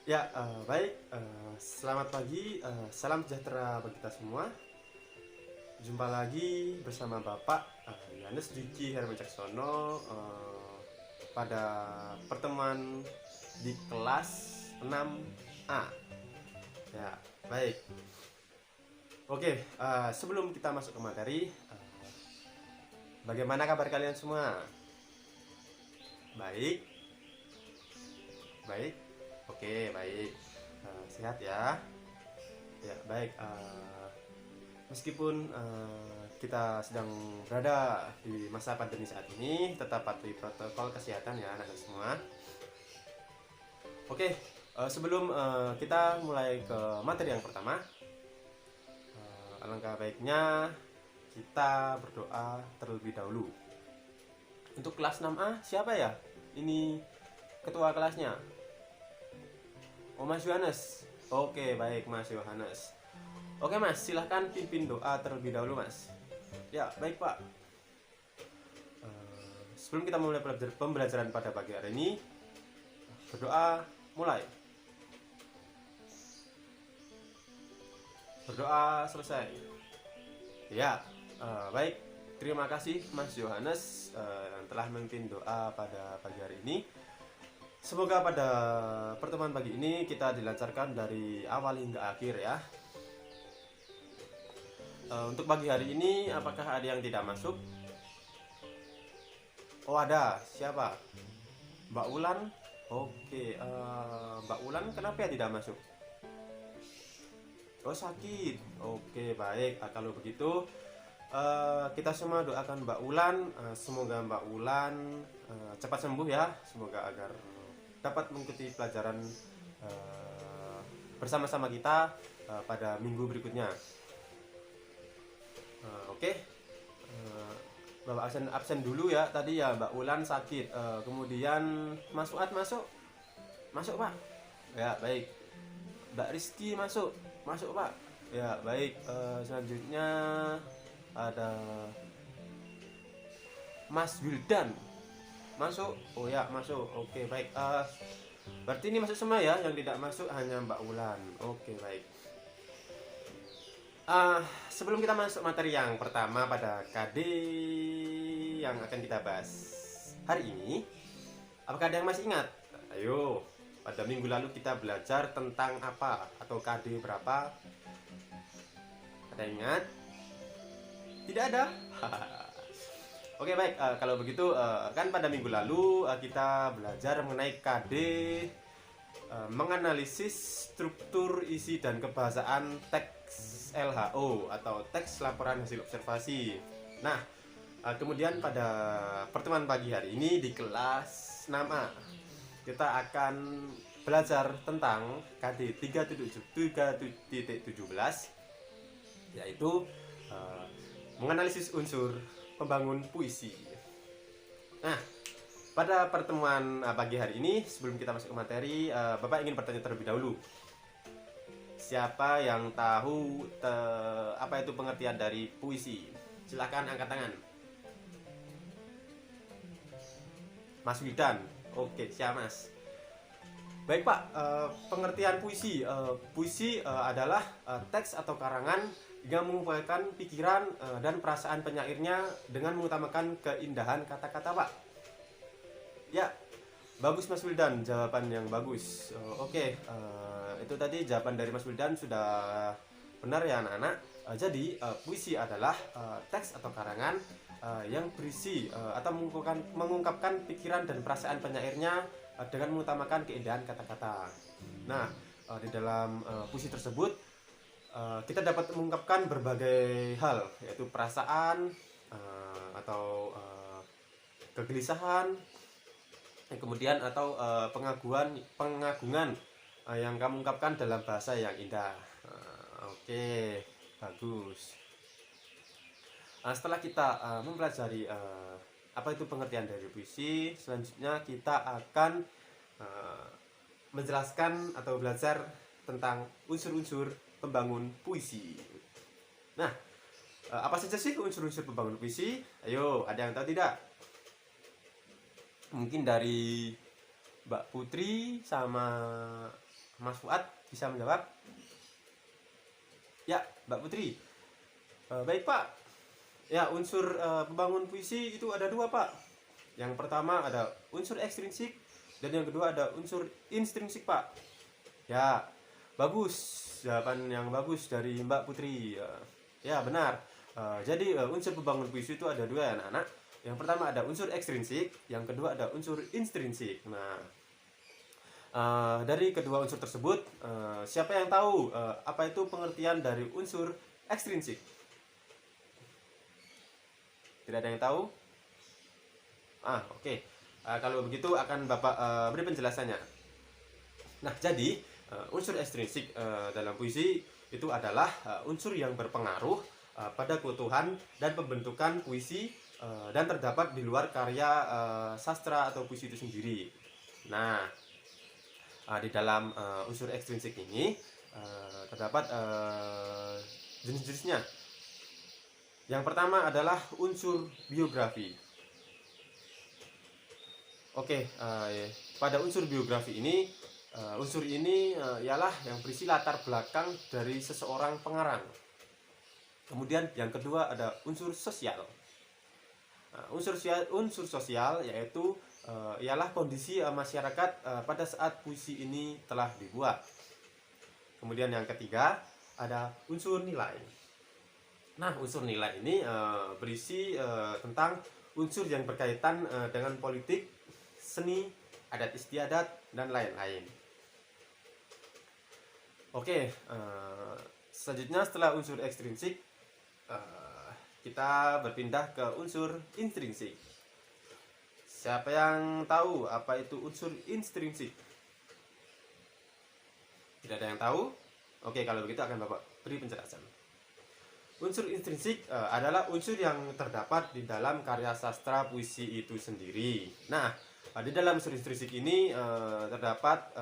Baik. Selamat pagi, salam sejahtera bagi kita semua. Jumpa lagi bersama Bapak Yohanes Diki Hermancaksono pada pertemuan di kelas 6A. Ya, baik. Oke, sebelum kita masuk ke materi, bagaimana kabar kalian semua? Baik, baik. Oke, baik. Sehat ya. Ya, baik. Meskipun kita sedang berada di masa pandemi saat ini, tetap patuhi protokol kesehatan ya anak-anak semua. Oke, sebelum kita mulai ke materi yang pertama, alangkah baiknya kita berdoa terlebih dahulu. Untuk kelas 6A siapa ya? Ini ketua kelasnya. Oh, Mas Yohanes. Oke, baik Mas Yohanes. Oke Mas, silahkan pimpin doa terlebih dahulu Mas. Ya, baik Pak. Sebelum kita mulai pembelajaran pada pagi hari ini, berdoa mulai. Berdoa selesai. Ya, baik. Terima kasih Mas Yohanes yang telah memimpin doa pada pagi hari ini. Semoga pada pertemuan pagi ini kita dilancarkan dari awal hingga akhir ya. Untuk pagi hari ini apakah ada yang tidak masuk? Oh, ada. Siapa? Mbak Ulan. Oke, Mbak Ulan kenapa ya tidak masuk? Oh, sakit. Oke, baik. Kalau begitu kita semua doakan Mbak Ulan, semoga Mbak Ulan cepat sembuh ya. Semoga agar dapat mengikuti pelajaran bersama-sama kita pada minggu berikutnya. Oke. Bapak absen dulu ya. Tadi ya Mbak Ulan sakit. Kemudian Mas Fuad masuk. Masuk Pak. Ya, baik. Mbak Rizky masuk. Masuk Pak. Ya, baik. Selanjutnya ada Mas Wildan. Masuk. Oh ya, masuk. Oke, baik. Berarti ini masuk semua ya. Yang tidak masuk hanya Mbak Ulan. Oke, baik. Sebelum kita masuk materi yang pertama pada KD yang akan kita bahas hari ini, apakah ada yang masih ingat? Ayo, pada minggu lalu kita belajar tentang apa atau KD berapa? Ada yang ingat? Tidak ada? Oke, baik. Kalau begitu kan pada minggu lalu kita belajar mengenai KD menganalisis struktur isi dan kebahasaan teks LHO atau teks laporan hasil observasi. Nah, kemudian pada pertemuan pagi hari ini di kelas 6A kita akan belajar tentang KD 3.17 yaitu menganalisis unsur pembangun puisi. Nah, pada pertemuan pagi hari ini, sebelum kita masuk ke materi, Bapak ingin bertanya terlebih dahulu. Siapa yang tahu apa itu pengertian dari puisi? Silakan angkat tangan. Mas Wildan. Oke, siap Mas. Baik Pak, pengertian puisi. Puisi adalah teks atau karangan yang mengumpulkan pikiran dan perasaan penyairnya dengan mengutamakan keindahan kata-kata Pak. Ya, bagus Mas Wildan, jawaban yang bagus. Oke, itu tadi jawaban dari Mas Wildan sudah benar ya anak-anak. Jadi puisi adalah teks atau karangan yang berisi atau mengungkapkan pikiran dan perasaan penyairnya dengan mengutamakan keindahan kata-kata. Nah, di dalam puisi tersebut kita dapat mengungkapkan berbagai hal, yaitu perasaan atau kegelisahan, kemudian atau pengagungan yang kamu ungkapkan dalam bahasa yang indah. Oke, bagus. Setelah kita mempelajari apa itu pengertian dari puisi, selanjutnya kita akan menjelaskan atau belajar tentang unsur-unsur pembangun puisi. Nah, apa saja sih unsur-unsur pembangun puisi? Ayo, ada yang tahu tidak? Mungkin dari Mbak Putri sama Mas Fuad bisa menjawab? Ya, Mbak Putri. Baik Pak. Ya, unsur pembangun puisi itu ada dua Pak. Yang pertama ada unsur ekstrinsik dan yang kedua ada unsur intrinsik Pak. Ya, bagus, jawaban yang bagus dari Mbak Putri. Ya benar. Jadi unsur pembangun puisi itu ada dua ya anak-anak. Yang pertama ada unsur ekstrinsik, yang kedua ada unsur intrinsik. Nah, dari kedua unsur tersebut, siapa yang tahu apa itu pengertian dari unsur ekstrinsik? Tidak ada yang tahu? Oke. Kalau begitu akan Bapak beri penjelasannya. Nah, jadi unsur ekstrinsik dalam puisi itu adalah unsur yang berpengaruh pada keutuhan dan pembentukan puisi dan terdapat di luar karya sastra atau puisi itu sendiri. Nah, di dalam unsur ekstrinsik ini terdapat jenis-jenisnya. Yang pertama adalah unsur biografi. Oke, pada unsur biografi ini, unsur ini ialah yang berisi latar belakang dari seseorang pengarang. Kemudian yang kedua ada unsur sosial. Unsur sosial yaitu ialah kondisi masyarakat pada saat puisi ini telah dibuat. Kemudian yang ketiga ada unsur nilai. Nah, unsur nilai ini berisi tentang unsur yang berkaitan dengan politik, seni, adat istiadat, dan lain-lain. Oke, selanjutnya setelah unsur ekstrinsik, kita berpindah ke unsur intrinsik. Siapa yang tahu apa itu unsur intrinsik? Tidak ada yang tahu? Oke, kalau begitu akan Bapak beri penjelasan. Unsur intrinsik adalah unsur yang terdapat di dalam karya sastra puisi itu sendiri. Nah, di dalam unsur intrinsik ini terdapat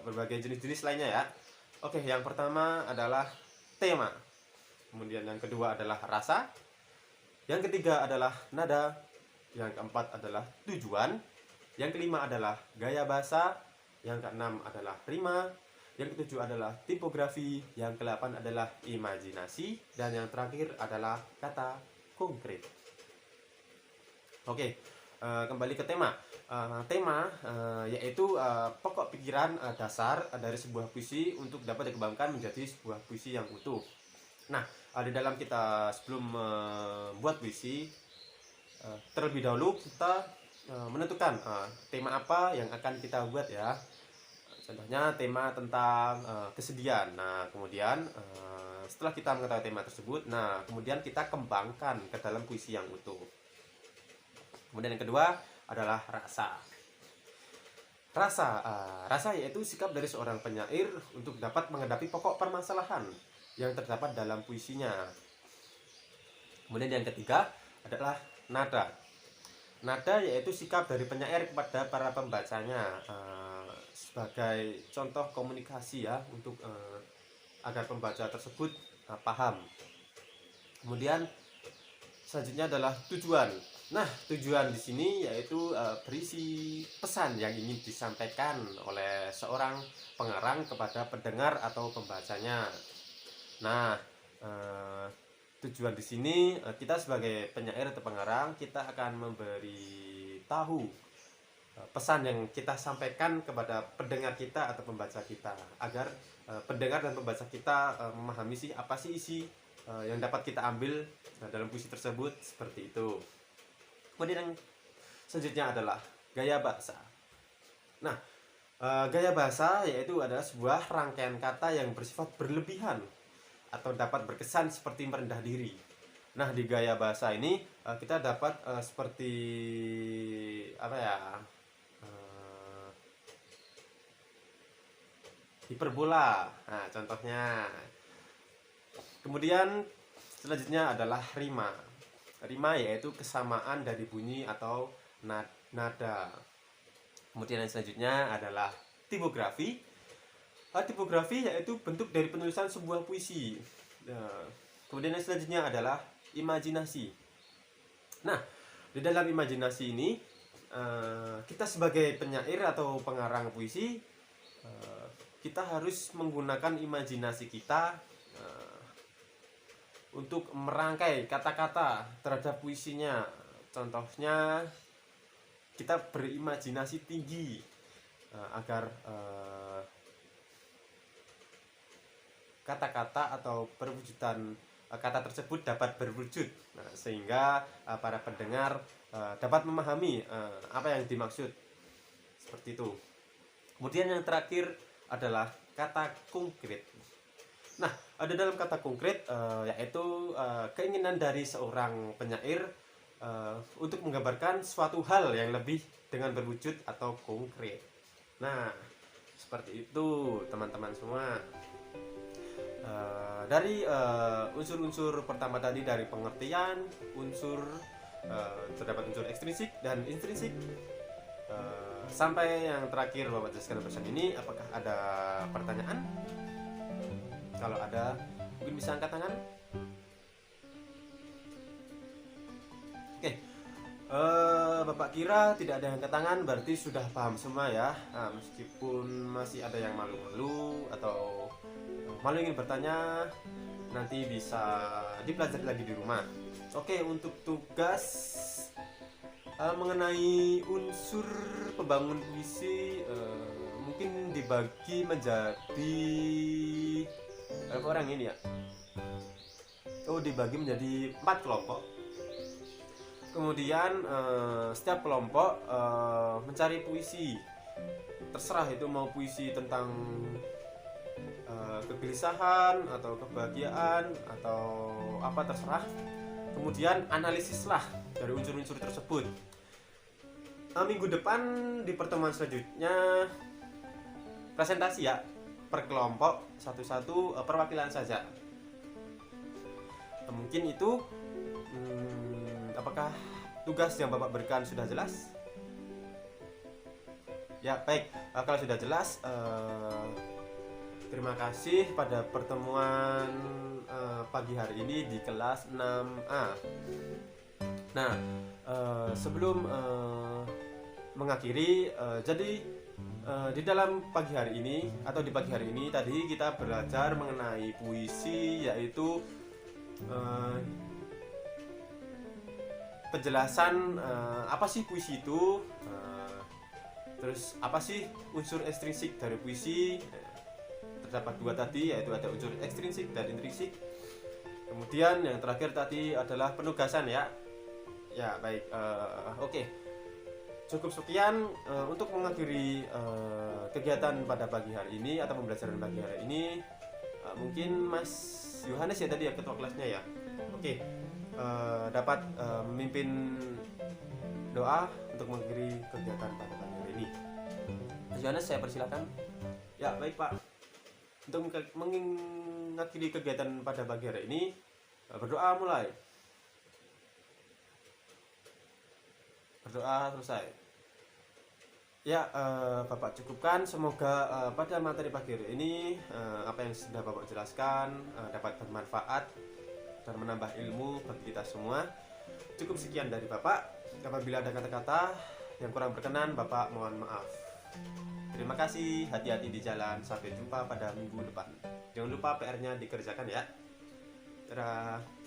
berbagai jenis-jenis lainnya ya. Oke, yang pertama adalah tema. Kemudian yang kedua adalah rasa. Yang ketiga adalah nada. Yang keempat adalah tujuan. Yang kelima adalah gaya bahasa. Yang keenam adalah rima. Yang ketujuh adalah tipografi, yang kedelapan adalah imajinasi, dan yang terakhir adalah kata konkret. Oke, kembali ke tema. Tema yaitu pokok pikiran dasar dari sebuah puisi untuk dapat dikembangkan menjadi sebuah puisi yang utuh. Nah, di dalam kita sebelum membuat puisi, terlebih dahulu kita menentukan tema apa yang akan kita buat ya. Contohnya tema tentang kesedihan. Nah, kemudian setelah kita mengetahui tema tersebut, nah kemudian kita kembangkan ke dalam puisi yang utuh. Kemudian yang kedua adalah rasa. Rasa yaitu sikap dari seorang penyair untuk dapat menghadapi pokok permasalahan yang terdapat dalam puisinya. Kemudian yang ketiga adalah nada. Nada yaitu sikap dari penyair kepada para pembacanya sebagai contoh komunikasi ya untuk agar pembaca tersebut paham. Kemudian selanjutnya adalah tujuan. Nah, tujuan di sini yaitu berisi pesan yang ingin disampaikan oleh seorang pengarang kepada pendengar atau pembacanya. Nah, tujuan di sini kita sebagai penyair atau pengarang kita akan memberi tahu pesan yang kita sampaikan kepada pendengar kita atau pembaca kita agar pendengar dan pembaca kita memahami apa sih isi yang dapat kita ambil dalam puisi tersebut, seperti itu. Kemudian yang selanjutnya adalah gaya bahasa. Nah, gaya bahasa yaitu adalah sebuah rangkaian kata yang bersifat berlebihan atau dapat berkesan seperti merendah diri. Nah, di gaya bahasa ini kita dapat seperti apa ya? Hiperbola. Nah, contohnya. Kemudian selanjutnya adalah rima. Rima yaitu kesamaan dari bunyi atau nada. Kemudian yang selanjutnya adalah tipografi. Tipografi yaitu bentuk dari penulisan sebuah puisi. Kemudian yang selanjutnya adalah imajinasi. Nah, di dalam imajinasi ini kita sebagai penyair atau pengarang puisi kita harus menggunakan imajinasi kita untuk merangkai kata-kata terhadap puisinya. Contohnya kita berimajinasi tinggi agar kata-kata atau perwujudan kata tersebut dapat berwujud, sehingga para pendengar dapat memahami apa yang dimaksud, seperti itu. Kemudian yang terakhir adalah kata konkret. Nah, ada dalam kata konkret yaitu keinginan dari seorang penyair untuk menggambarkan suatu hal yang lebih dengan berwujud atau konkret. Nah, seperti itu teman-teman semua. Dari unsur-unsur pertama tadi, dari pengertian, terdapat unsur ekstrinsik dan intrinsik, sampai yang terakhir Bapak jelaskan pesan ini. Apakah ada pertanyaan? Kalau ada, mungkin bisa angkat tangan. Oke, Bapak kira tidak ada yang angkat tangan, berarti sudah paham semua ya. Nah, meskipun masih ada yang malu-malu atau malu ingin bertanya, nanti bisa dipelajari lagi di rumah. Oke, untuk tugas mengenai unsur pembangun puisi mungkin dibagi menjadi berapa orang ini ya? Dibagi menjadi 4 kelompok. Kemudian setiap kelompok mencari puisi, terserah itu mau puisi tentang kegelisahan atau kebahagiaan atau apa, terserah. Kemudian analisislah dari unsur-unsur tersebut. Minggu depan di pertemuan selanjutnya presentasi ya, per kelompok satu-satu perwakilan saja. Mungkin itu. Apakah tugas yang Bapak berikan sudah jelas? Ya, baik. Kalau sudah jelas, terima kasih pada pertemuan pagi hari ini di kelas 6A. Nah, sebelum mengakhiri, jadi di dalam pagi hari ini atau di pagi hari ini tadi kita belajar mengenai puisi, yaitu penjelasan apa sih puisi itu, terus apa sih unsur ekstrinsik dari puisi. Terdapat 2 tadi, yaitu ada unsur ekstrinsik dan intrinsik. Kemudian yang terakhir tadi adalah penugasan ya. Ya, baik. Oke. Cukup sekian untuk mengakhiri kegiatan pada pagi hari ini atau pembelajaran pagi hari ini. Mungkin Mas Yohanes ya tadi ya, ketua kelasnya ya. Oke. Dapat memimpin doa untuk mengakhiri kegiatan pada pagi hari ini. Mas Yohanes, saya persilakan. Ya, baik Pak. Untuk mengakhiri kegiatan pada pagi hari ini, berdoa mulai. Berdoa selesai. Ya, Bapak cukupkan. Semoga pada materi pagi hari ini apa yang sudah Bapak jelaskan dapat bermanfaat dan menambah ilmu bagi kita semua. Cukup sekian dari Bapak. Apabila ada kata-kata yang kurang berkenan, Bapak mohon maaf. Terima kasih, hati-hati di jalan. Sampai jumpa pada minggu depan. Jangan lupa PR-nya dikerjakan ya. Dadah.